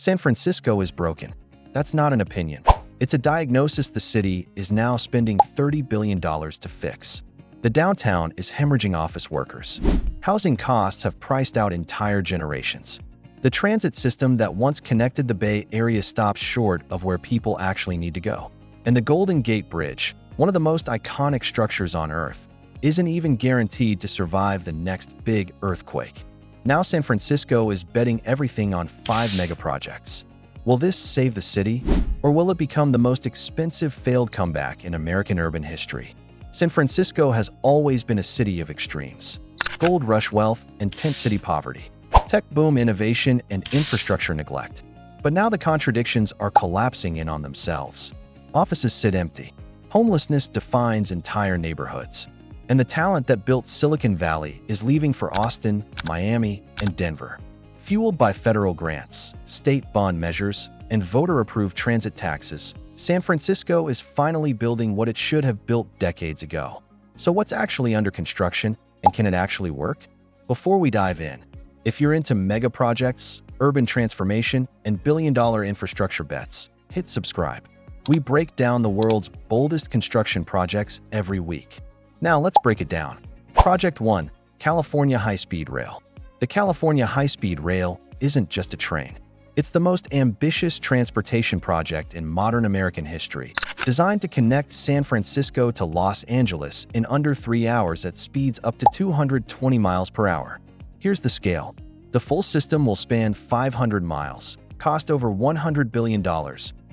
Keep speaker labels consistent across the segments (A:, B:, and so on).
A: San Francisco is broken. That's not an opinion. It's a diagnosis the city is now spending $30 billion to fix. The downtown is hemorrhaging office workers. Housing costs have priced out entire generations. The transit system that once connected the Bay Area stops short of where people actually need to go. And the Golden Gate Bridge, one of the most iconic structures on Earth, isn't even guaranteed to survive the next big earthquake. Now San Francisco is betting everything on 5 megaprojects. Will this save the city, or will it become the most expensive failed comeback in American urban history? San Francisco has always been a city of extremes: gold rush wealth and tent city poverty, tech boom innovation and infrastructure neglect. But now the contradictions are collapsing in on themselves. Offices sit empty. Homelessness defines entire neighborhoods. And the talent that built Silicon Valley is leaving for Austin, Miami, and Denver. Fueled by federal grants, state bond measures, and voter-approved transit taxes, San Francisco is finally building what it should have built decades ago. So what's actually under construction, and can it actually work? Before we dive in, if you're into mega projects, urban transformation, and billion-dollar infrastructure bets, hit subscribe. We break down the world's boldest construction projects every week. Now let's break it down. Project 1. California High-Speed Rail. The California High-Speed Rail isn't just a train. It's the most ambitious transportation project in modern American history, designed to connect San Francisco to Los Angeles in under 3 hours at speeds up to 220 miles per hour. Here's the scale. The full system will span 500 miles, cost over $100 billion,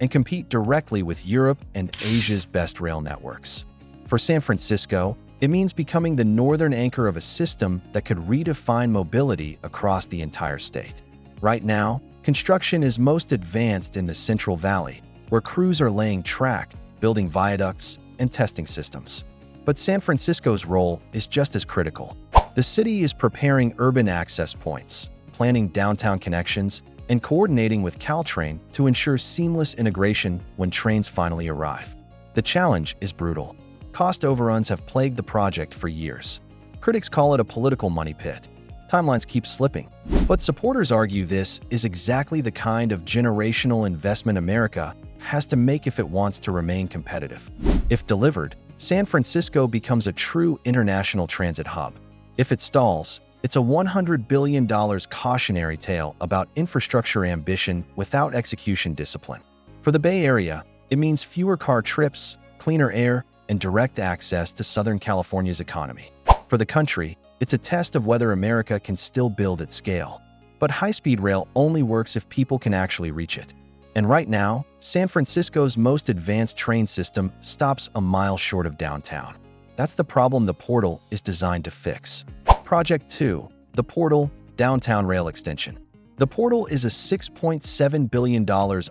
A: and compete directly with Europe and Asia's best rail networks. For San Francisco, it means becoming the northern anchor of a system that could redefine mobility across the entire state. Right now, construction is most advanced in the Central Valley, where crews are laying track, building viaducts, and testing systems. But San Francisco's role is just as critical. The city is preparing urban access points, planning downtown connections, and coordinating with Caltrain to ensure seamless integration when trains finally arrive. The challenge is brutal. Cost overruns have plagued the project for years. Critics call it a political money pit. Timelines keep slipping. But supporters argue this is exactly the kind of generational investment America has to make if it wants to remain competitive. If delivered, San Francisco becomes a true international transit hub. If it stalls, it's a $100 billion cautionary tale about infrastructure ambition without execution discipline. For the Bay Area, it means fewer car trips, cleaner air, and direct access to Southern California's economy. For the country, it's a test of whether America can still build at scale. But high-speed rail only works if people can actually reach it. And right now, San Francisco's most advanced train system stops a mile short of downtown. That's the problem the portal is designed to fix. Project 2. The Portal Downtown Rail Extension. The Portal is a $6.7 billion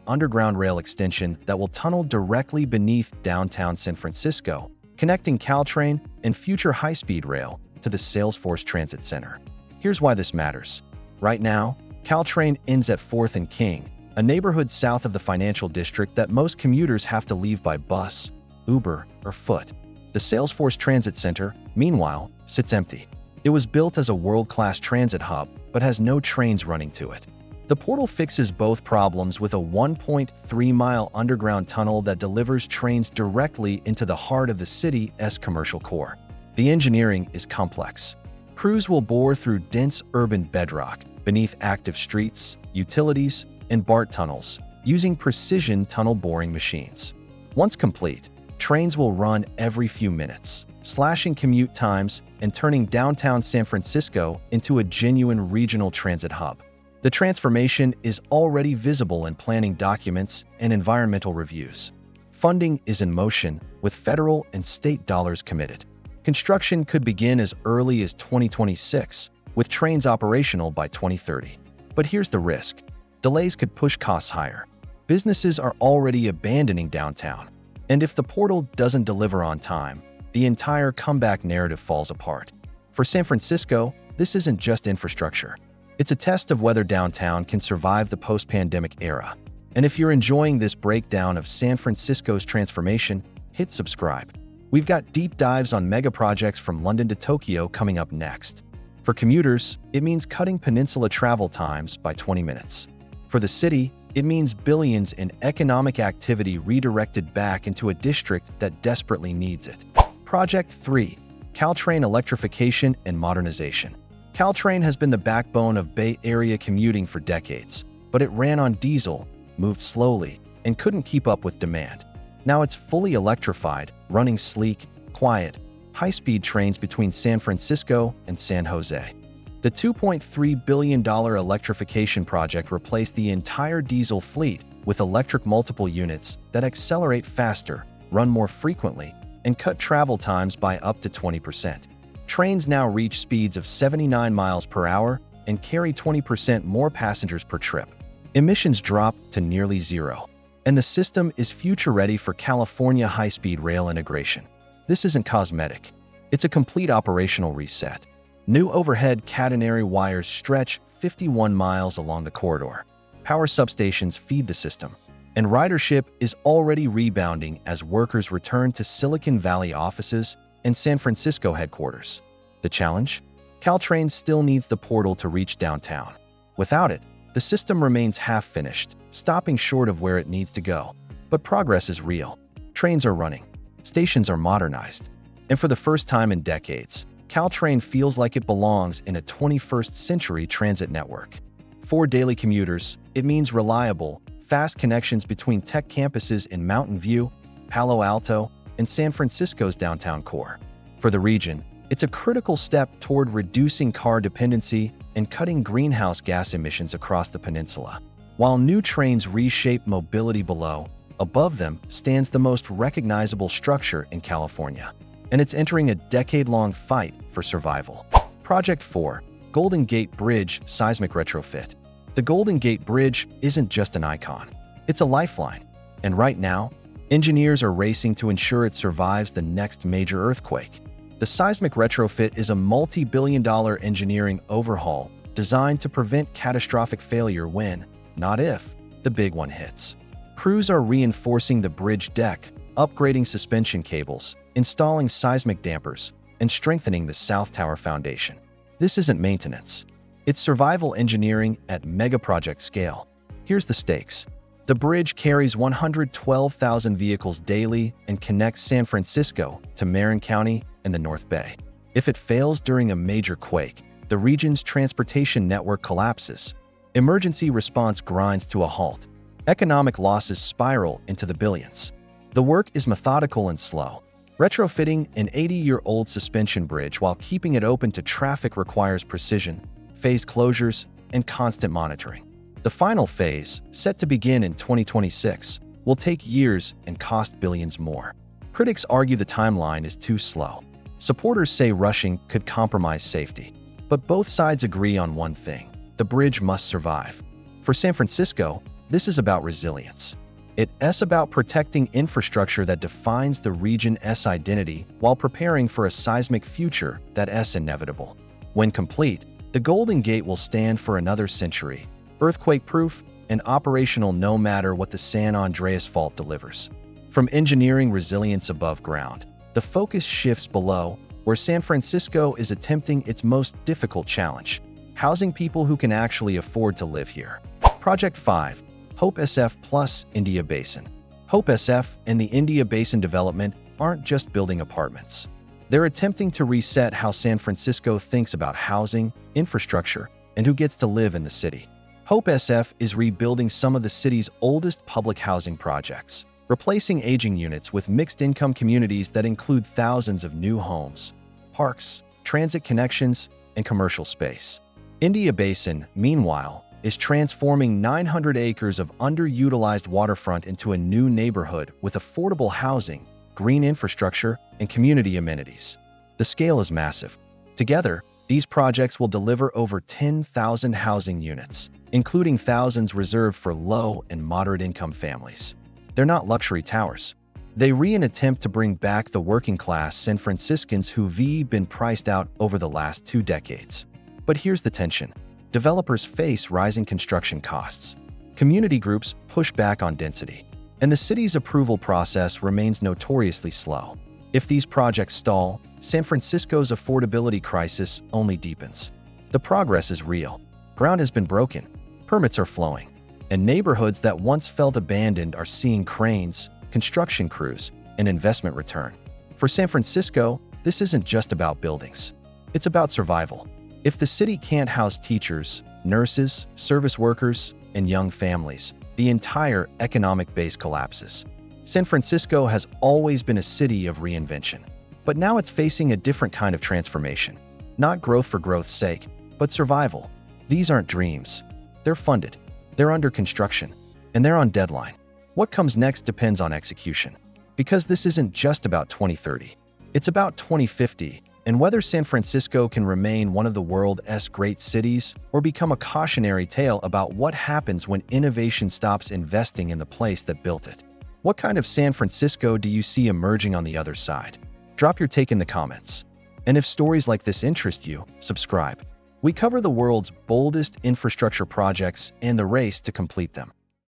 A: underground rail extension that will tunnel directly beneath downtown San Francisco, connecting Caltrain and future high-speed rail to the Salesforce Transit Center. Here's why this matters. Right now, Caltrain ends at 4th and King, a neighborhood south of the financial district that most commuters have to leave by bus, Uber, or foot. The Salesforce Transit Center, meanwhile, sits empty. It was built as a world-class transit hub, but has no trains running to it. The portal fixes both problems with a 1.3-mile underground tunnel that delivers trains directly into the heart of the city's commercial core. The engineering is complex. Crews will bore through dense urban bedrock, beneath active streets, utilities, and BART tunnels, using precision tunnel boring machines. Once complete, trains will run every few minutes, slashing commute times and turning downtown San Francisco into a genuine regional transit hub. The transformation is already visible in planning documents and environmental reviews. Funding is in motion, with federal and state dollars committed. Construction could begin as early as 2026, with trains operational by 2030. But here's the risk. Delays could push costs higher. Businesses are already abandoning downtown. And if the portal doesn't deliver on time, the entire comeback narrative falls apart. For San Francisco, this isn't just infrastructure. It's a test of whether downtown can survive the post-pandemic era. And if you're enjoying this breakdown of San Francisco's transformation, hit subscribe. We've got deep dives on mega projects from London to Tokyo coming up next. For commuters, it means cutting peninsula travel times by 20 minutes. For the city, it means billions in economic activity redirected back into a district that desperately needs it. Project 3. Caltrain electrification and modernization. Caltrain has been the backbone of Bay Area commuting for decades, but it ran on diesel, moved slowly, and couldn't keep up with demand. Now it's fully electrified, running sleek, quiet, high-speed trains between San Francisco and San Jose. The $2.3 billion electrification project replaced the entire diesel fleet with electric multiple units that accelerate faster, run more frequently, and cut travel times by up to 20%. Trains now reach speeds of 79 miles per hour and carry 20% more passengers per trip. Emissions drop to nearly zero, and the system is future-ready for California high-speed rail integration. This isn't cosmetic. It's a complete operational reset. New overhead catenary wires stretch 51 miles along the corridor. Power substations feed the system, and ridership is already rebounding as workers return to Silicon Valley offices and San Francisco headquarters. The challenge? Caltrain still needs the portal to reach downtown. Without it, the system remains half-finished, stopping short of where it needs to go. But progress is real. Trains are running. Stations are modernized. And for the first time in decades, Caltrain feels like it belongs in a 21st century transit network. For daily commuters, it means reliable, fast connections between tech campuses in Mountain View, Palo Alto, and San Francisco's downtown core. For the region, it's a critical step toward reducing car dependency and cutting greenhouse gas emissions across the peninsula. While new trains reshape mobility below, above them stands the most recognizable structure in California, and it's entering a decade-long fight for survival. Project 4. Golden Gate Bridge Seismic Retrofit. The Golden Gate Bridge isn't just an icon. It's a lifeline. And right now, engineers are racing to ensure it survives the next major earthquake. The seismic retrofit is a multi-billion-dollar engineering overhaul designed to prevent catastrophic failure when, not if, the big one hits. Crews are reinforcing the bridge deck, upgrading suspension cables, installing seismic dampers, and strengthening the South Tower foundation. This isn't maintenance. It's survival engineering at mega-project scale. Here's the stakes. The bridge carries 112,000 vehicles daily and connects San Francisco to Marin County and the North Bay. If it fails during a major quake, the region's transportation network collapses. Emergency response grinds to a halt. Economic losses spiral into the billions. The work is methodical and slow. Retrofitting an 80-year-old suspension bridge while keeping it open to traffic requires precision, phased closures, and constant monitoring. The final phase, set to begin in 2026, will take years and cost billions more. Critics argue the timeline is too slow. Supporters say rushing could compromise safety. But both sides agree on one thing: the bridge must survive. For San Francisco, this is about resilience. It's about protecting infrastructure that defines the region's identity while preparing for a seismic future that's inevitable. When complete, the Golden Gate will stand for another century, earthquake-proof and operational no matter what the San Andreas Fault delivers. From engineering resilience above ground, the focus shifts below, where San Francisco is attempting its most difficult challenge: housing people who can actually afford to live here. Project 5. Hope SF plus India Basin. Hope SF and the India Basin development aren't just building apartments. They're attempting to reset how San Francisco thinks about housing, infrastructure, and who gets to live in the city. Hope SF is rebuilding some of the city's oldest public housing projects, replacing aging units with mixed-income communities that include thousands of new homes, parks, transit connections, and commercial space. India Basin, meanwhile, is transforming 900 acres of underutilized waterfront into a new neighborhood with affordable housing, green infrastructure, and community amenities. The scale is massive. Together, these projects will deliver over 10,000 housing units, including thousands reserved for low and moderate-income families. They're not luxury towers. They're an attempt to bring back the working-class San Franciscans who've been priced out over the last 2 decades. But here's the tension. Developers face rising construction costs. Community groups push back on density. And the city's approval process remains notoriously slow. If these projects stall, San Francisco's affordability crisis only deepens. The progress is real. Ground has been broken. Permits are flowing. And neighborhoods that once felt abandoned are seeing cranes, construction crews, and investment return. For San Francisco, this isn't just about buildings. It's about survival. If the city can't house teachers, nurses, service workers, and young families, the entire economic base collapses. San Francisco has always been a city of reinvention, but now it's facing a different kind of transformation. Not growth for growth's sake, but survival. These aren't dreams. They're funded, they're under construction, and they're on deadline. What comes next depends on execution. Because this isn't just about 2030. It's about 2050, and whether San Francisco can remain one of the world's great cities or become a cautionary tale about what happens when innovation stops investing in the place that built it. What kind of San Francisco do you see emerging on the other side? Drop your take in the comments. And if stories like this interest you, subscribe. We cover the world's boldest infrastructure projects and the race to complete them.